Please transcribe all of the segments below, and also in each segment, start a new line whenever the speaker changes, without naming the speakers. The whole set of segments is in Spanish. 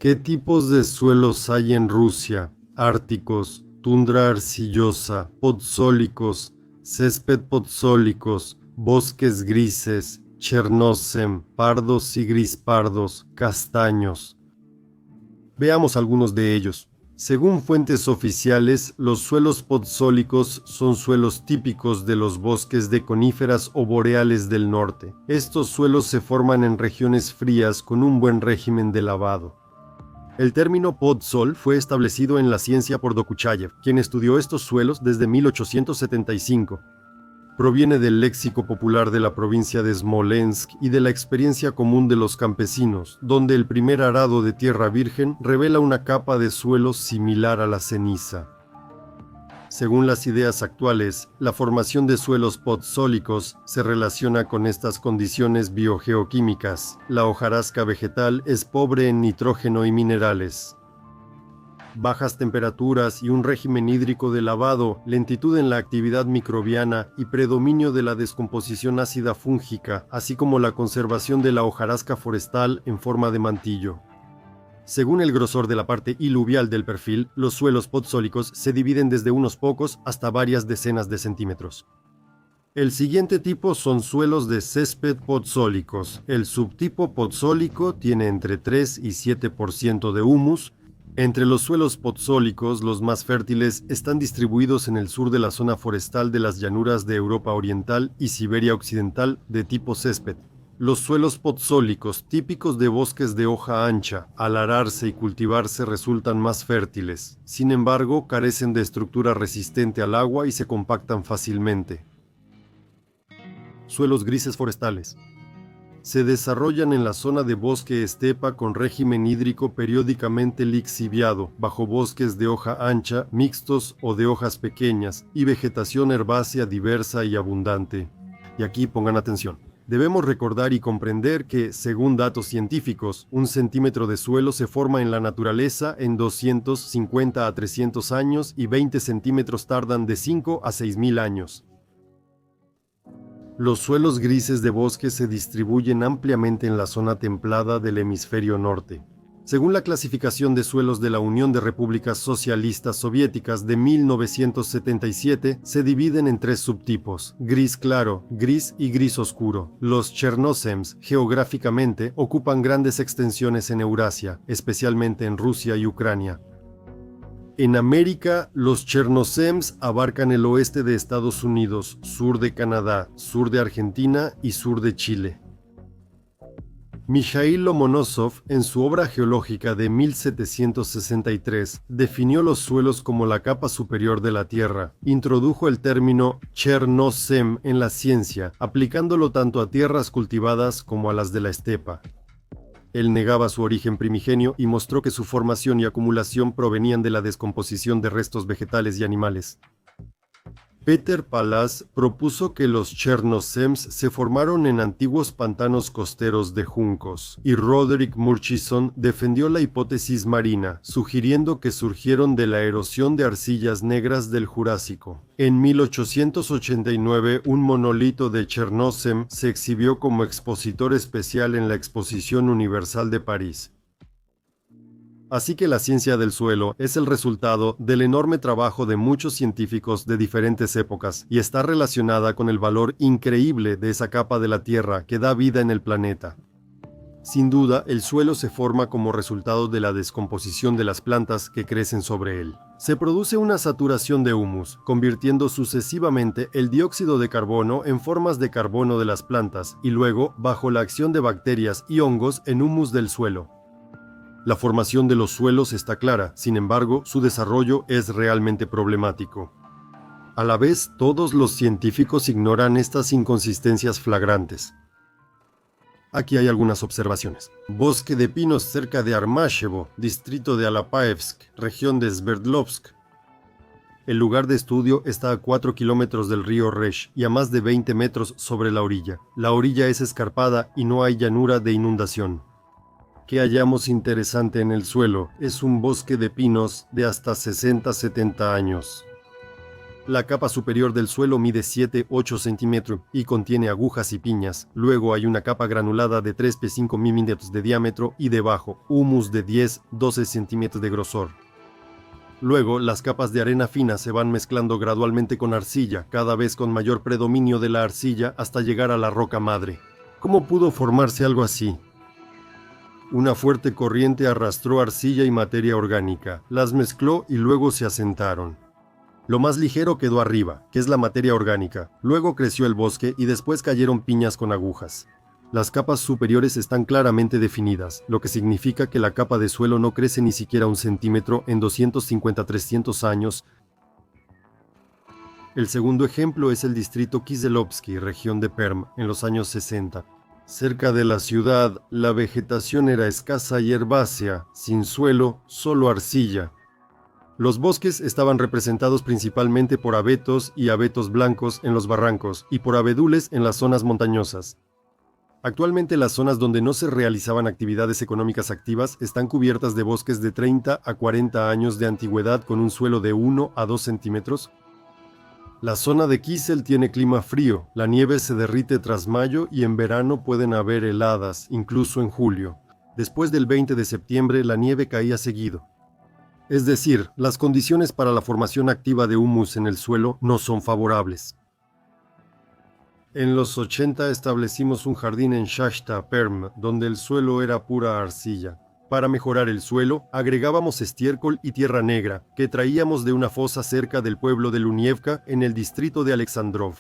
¿Qué tipos de suelos hay en Rusia? Árticos, tundra arcillosa, podzólicos, césped podzólicos, bosques grises, chernozem, pardos y grispardos, castaños. Veamos algunos de ellos. Según fuentes oficiales, los suelos podzólicos son suelos típicos de los bosques de coníferas o boreales del norte. Estos suelos se forman en regiones frías con un buen régimen de lavado. El término podzol fue establecido en la ciencia por Dokuchayev, quien estudió estos suelos desde 1875. Proviene del léxico popular de la provincia de Smolensk y de la experiencia común de los campesinos, donde el primer arado de tierra virgen revela una capa de suelo similar a la ceniza. Según las ideas actuales, la formación de suelos podzólicos se relaciona con estas condiciones biogeoquímicas. La hojarasca vegetal es pobre en nitrógeno y minerales. Bajas temperaturas y un régimen hídrico de lavado, lentitud en la actividad microbiana y predominio de la descomposición ácida fúngica, así como la conservación de la hojarasca forestal en forma de mantillo. Según el grosor de la parte iluvial del perfil, los suelos podzólicos se dividen desde unos pocos hasta varias decenas de centímetros. El siguiente tipo son suelos de césped podzólicos. El subtipo podzólico tiene entre 3 y 7% de humus. Entre los suelos podzólicos, los más fértiles están distribuidos en el sur de la zona forestal de las llanuras de Europa Oriental y Siberia Occidental de tipo césped. Los suelos podzólicos, típicos de bosques de hoja ancha, al ararse y cultivarse resultan más fértiles. Sin embargo, carecen de estructura resistente al agua y se compactan fácilmente. Suelos grises forestales. Se desarrollan en la zona de bosque-estepa con régimen hídrico periódicamente lixiviado, bajo bosques de hoja ancha, mixtos o de hojas pequeñas, y vegetación herbácea diversa y abundante. Y aquí pongan atención. Debemos recordar y comprender que, según datos científicos, 1 centímetro de suelo se forma en la naturaleza en 250 a 300 años y 20 centímetros tardan de 5 a 6.000 años. Los suelos grises de bosque se distribuyen ampliamente en la zona templada del hemisferio norte. Según la clasificación de suelos de la Unión de Repúblicas Socialistas Soviéticas de 1977, se dividen en 3 subtipos: gris claro, gris y gris oscuro. Los chernozems, geográficamente, ocupan grandes extensiones en Eurasia, especialmente en Rusia y Ucrania. En América, los chernozems abarcan el oeste de Estados Unidos, sur de Canadá, sur de Argentina y sur de Chile. Mikhail Lomonosov, en su obra geológica de 1763, definió los suelos como la capa superior de la Tierra. Introdujo el término chernozem en la ciencia, aplicándolo tanto a tierras cultivadas como a las de la estepa. Él negaba su origen primigenio y mostró que su formación y acumulación provenían de la descomposición de restos vegetales y animales. Peter Pallas propuso que los chernozems se formaron en antiguos pantanos costeros de juncos, y Roderick Murchison defendió la hipótesis marina, sugiriendo que surgieron de la erosión de arcillas negras del Jurásico. En 1889, un monolito de chernozem se exhibió como expositor especial en la Exposición Universal de París. Así que la ciencia del suelo es el resultado del enorme trabajo de muchos científicos de diferentes épocas y está relacionada con el valor increíble de esa capa de la Tierra que da vida en el planeta. Sin duda, el suelo se forma como resultado de la descomposición de las plantas que crecen sobre él. Se produce una saturación de humus, convirtiendo sucesivamente el dióxido de carbono en formas de carbono de las plantas y luego, bajo la acción de bacterias y hongos, en humus del suelo. La formación de los suelos está clara, sin embargo, su desarrollo es realmente problemático. A la vez, todos los científicos ignoran estas inconsistencias flagrantes. Aquí hay algunas observaciones. Bosque de pinos cerca de Armashevo, distrito de Alapaevsk, región de Sverdlovsk. El lugar de estudio está a 4 kilómetros del río Resh y a más de 20 metros sobre la orilla. La orilla es escarpada y no hay llanura de inundación. Que hallamos interesante en el suelo es un bosque de pinos de hasta 60-70 años. La capa superior del suelo mide 7-8 centímetros y contiene agujas y piñas. Luego hay una capa granulada de 3-5 milímetros de diámetro y debajo, humus de 10-12 centímetros de grosor. Luego, las capas de arena fina se van mezclando gradualmente con arcilla, cada vez con mayor predominio de la arcilla hasta llegar a la roca madre. ¿Cómo pudo formarse algo así? Una fuerte corriente arrastró arcilla y materia orgánica, las mezcló y luego se asentaron. Lo más ligero quedó arriba, que es la materia orgánica, luego creció el bosque y después cayeron piñas con agujas. Las capas superiores están claramente definidas, lo que significa que la capa de suelo no crece ni siquiera 1 centímetro en 250-300 años. El segundo ejemplo es el distrito Kizillovsky, región de Perm, en los años 60. Cerca de la ciudad, la vegetación era escasa y herbácea, sin suelo, solo arcilla. Los bosques estaban representados principalmente por abetos y abetos blancos en los barrancos y por abedules en las zonas montañosas. Actualmente las zonas donde no se realizaban actividades económicas activas están cubiertas de bosques de 30 a 40 años de antigüedad con un suelo de 1 a 2 centímetros. La zona de Kisel tiene clima frío, la nieve se derrite tras mayo y en verano pueden haber heladas, incluso en julio. Después del 20 de septiembre la nieve caía seguido. Es decir, las condiciones para la formación activa de humus en el suelo no son favorables. En los 80 establecimos un jardín en Shasta, Perm, donde el suelo era pura arcilla. Para mejorar el suelo, agregábamos estiércol y tierra negra, que traíamos de una fosa cerca del pueblo de Lunievka, en el distrito de Alexandrov.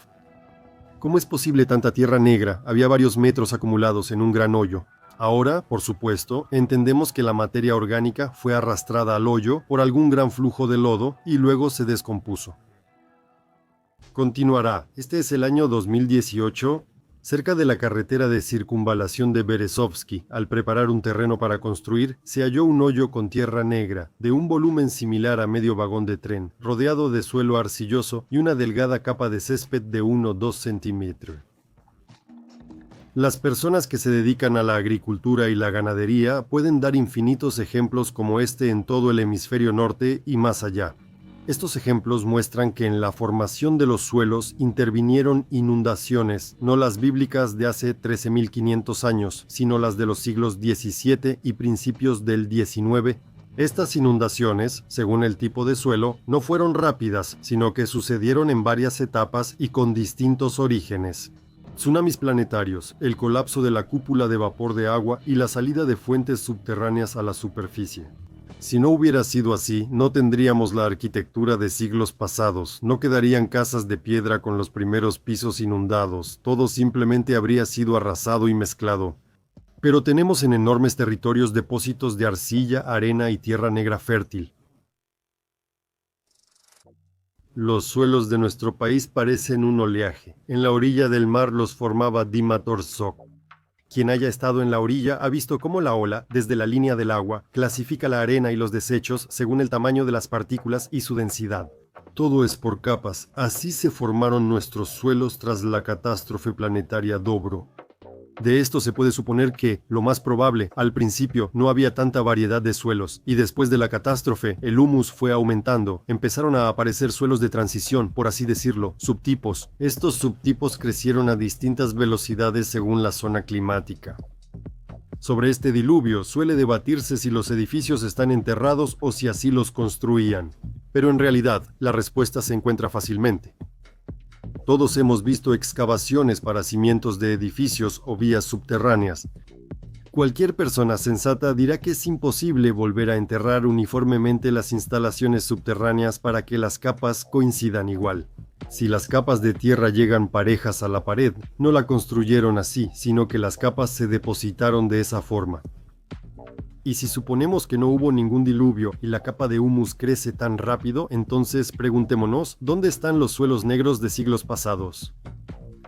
¿Cómo es posible tanta tierra negra? Había varios metros acumulados en un gran hoyo. Ahora, por supuesto, entendemos que la materia orgánica fue arrastrada al hoyo por algún gran flujo de lodo y luego se descompuso. Continuará. Este es el año 2018. Cerca de la carretera de circunvalación de Berezovsky, al preparar un terreno para construir, se halló un hoyo con tierra negra, de un volumen similar a medio vagón de tren, rodeado de suelo arcilloso y una delgada capa de césped de 1-2 centímetros. Las personas que se dedican a la agricultura y la ganadería pueden dar infinitos ejemplos como este en todo el hemisferio norte y más allá. Estos ejemplos muestran que en la formación de los suelos intervinieron inundaciones, no las bíblicas de hace 13.500 años, sino las de los siglos XVII y principios del XIX. Estas inundaciones, según el tipo de suelo, no fueron rápidas, sino que sucedieron en varias etapas y con distintos orígenes. Tsunamis planetarios, el colapso de la cúpula de vapor de agua y la salida de fuentes subterráneas a la superficie. Si no hubiera sido así, no tendríamos la arquitectura de siglos pasados, no quedarían casas de piedra con los primeros pisos inundados, todo simplemente habría sido arrasado y mezclado. Pero tenemos en enormes territorios depósitos de arcilla, arena y tierra negra fértil. Los suelos de nuestro país parecen un oleaje. En la orilla del mar los formaba Dima Torzok. Quien haya estado en la orilla ha visto cómo la ola, desde la línea del agua, clasifica la arena y los desechos según el tamaño de las partículas y su densidad. Todo es por capas. Así se formaron nuestros suelos tras la catástrofe planetaria Dobro. De esto se puede suponer que, lo más probable, al principio no había tanta variedad de suelos, y después de la catástrofe, el humus fue aumentando. Empezaron a aparecer suelos de transición, por así decirlo, subtipos. Estos subtipos crecieron a distintas velocidades según la zona climática. Sobre este diluvio suele debatirse si los edificios están enterrados o si así los construían. Pero en realidad, la respuesta se encuentra fácilmente. Todos hemos visto excavaciones para cimientos de edificios o vías subterráneas. Cualquier persona sensata dirá que es imposible volver a enterrar uniformemente las instalaciones subterráneas para que las capas coincidan igual. Si las capas de tierra llegan parejas a la pared, no la construyeron así, sino que las capas se depositaron de esa forma. Y si suponemos que no hubo ningún diluvio y la capa de humus crece tan rápido, entonces preguntémonos, ¿dónde están los suelos negros de siglos pasados?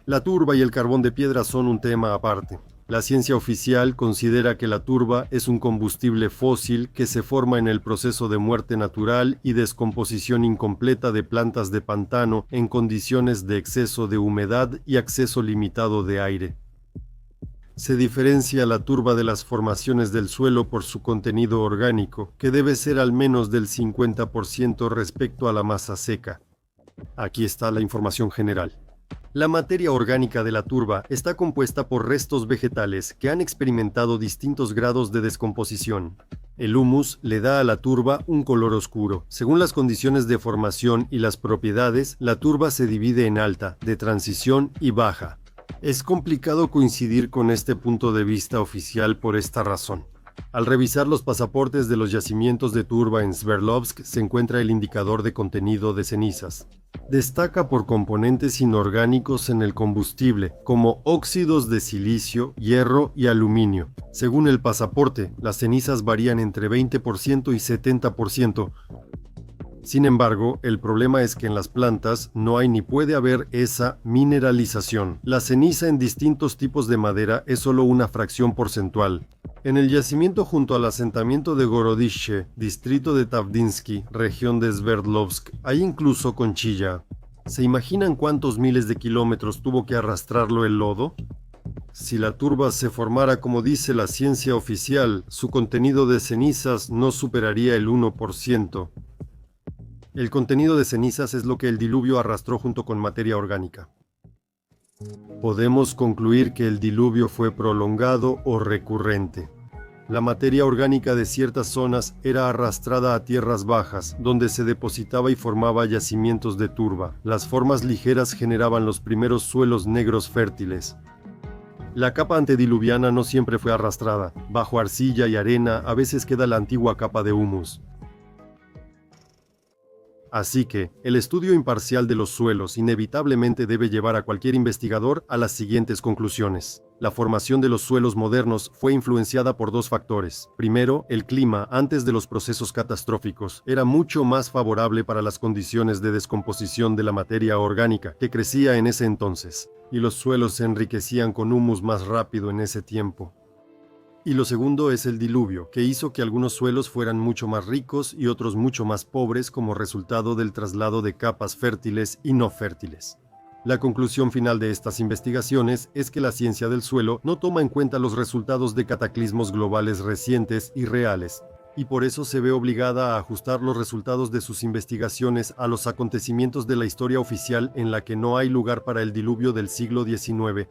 La turba y el carbón de piedra son un tema aparte. La ciencia oficial considera que la turba es un combustible fósil que se forma en el proceso de muerte natural y descomposición incompleta de plantas de pantano en condiciones de exceso de humedad y acceso limitado de aire. Se diferencia la turba de las formaciones del suelo por su contenido orgánico, que debe ser al menos del 50% respecto a la masa seca. Aquí está la información general. La materia orgánica de la turba está compuesta por restos vegetales que han experimentado distintos grados de descomposición. El humus le da a la turba un color oscuro. Según las condiciones de formación y las propiedades, la turba se divide en alta, de transición y baja. Es complicado coincidir con este punto de vista oficial por esta razón. Al revisar los pasaportes de los yacimientos de turba en Sverdlovsk se encuentra el indicador de contenido de cenizas. Destaca por componentes inorgánicos en el combustible, como óxidos de silicio, hierro y aluminio. Según el pasaporte, las cenizas varían entre 20% y 70%. Sin embargo, el problema es que en las plantas no hay ni puede haber esa mineralización. La ceniza en distintos tipos de madera es solo una fracción porcentual. En el yacimiento junto al asentamiento de Gorodische, distrito de Tavdinsky, región de Sverdlovsk, hay incluso conchilla. ¿Se imaginan cuántos miles de kilómetros tuvo que arrastrarlo el lodo? Si la turba se formara como dice la ciencia oficial, su contenido de cenizas no superaría el 1%. El contenido de cenizas es lo que el diluvio arrastró junto con materia orgánica. Podemos concluir que el diluvio fue prolongado o recurrente. La materia orgánica de ciertas zonas era arrastrada a tierras bajas, donde se depositaba y formaba yacimientos de turba. Las formas ligeras generaban los primeros suelos negros fértiles. La capa antediluviana no siempre fue arrastrada. Bajo arcilla y arena a veces queda la antigua capa de humus. Así que, el estudio imparcial de los suelos inevitablemente debe llevar a cualquier investigador a las siguientes conclusiones. La formación de los suelos modernos fue influenciada por dos factores. Primero, el clima, antes de los procesos catastróficos, era mucho más favorable para las condiciones de descomposición de la materia orgánica que crecía en ese entonces, y los suelos se enriquecían con humus más rápido en ese tiempo. Y lo segundo es el diluvio, que hizo que algunos suelos fueran mucho más ricos y otros mucho más pobres como resultado del traslado de capas fértiles y no fértiles. La conclusión final de estas investigaciones es que la ciencia del suelo no toma en cuenta los resultados de cataclismos globales recientes y reales, y por eso se ve obligada a ajustar los resultados de sus investigaciones a los acontecimientos de la historia oficial en la que no hay lugar para el diluvio del siglo XIX,